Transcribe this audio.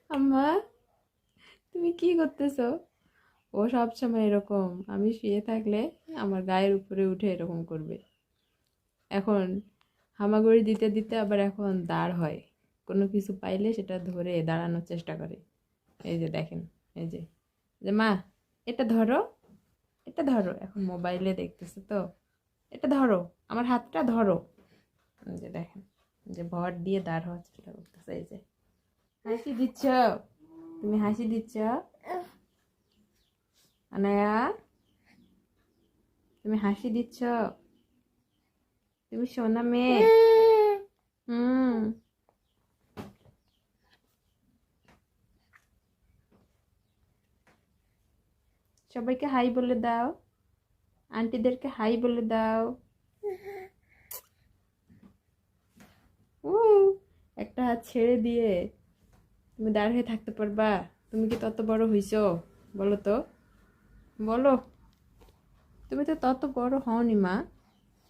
আম্মা, তুমি কি করতেছো? ও সব সময় এরকম, আমি শুয়ে থাকলে আমার গায়ের উপরে উঠে এরকম করবে। এখন হামাগুড়ি দিতে দিতে আবার এখন দাঁড় হয়, কোনো কিছু পাইলে সেটা ধরে দাঁড়ানোর চেষ্টা করে। এই যে দেখেন, এই যে যে মা, এটা ধরো, এটা ধরো, এখন মোবাইলে দেখতেছে তো, এটা ধরো, আমার হাতটা ধরো। এই যে দেখেন, যে ভর দিয়ে দাঁড় হওয়ার চেষ্টা করতেছে। এই যে হাসি দিচ্ছ, তুমি হাসি দিচ্ছ আনায়া, তুমি হাসি দিচ্ছ, তুমি সোনা মেয়ে। হুম। সবাইকে হাই বলে দাও, আন্টিদেরকে হাই বলে দাও। উ, একটা হাত ছেড়ে দিয়ে তুমি দাঁড় হয়ে থাকতে পারবা? তুমি কি তত বড় হইছো? বলো তো, বলো। তুমি তো তত বড় হওনি মা।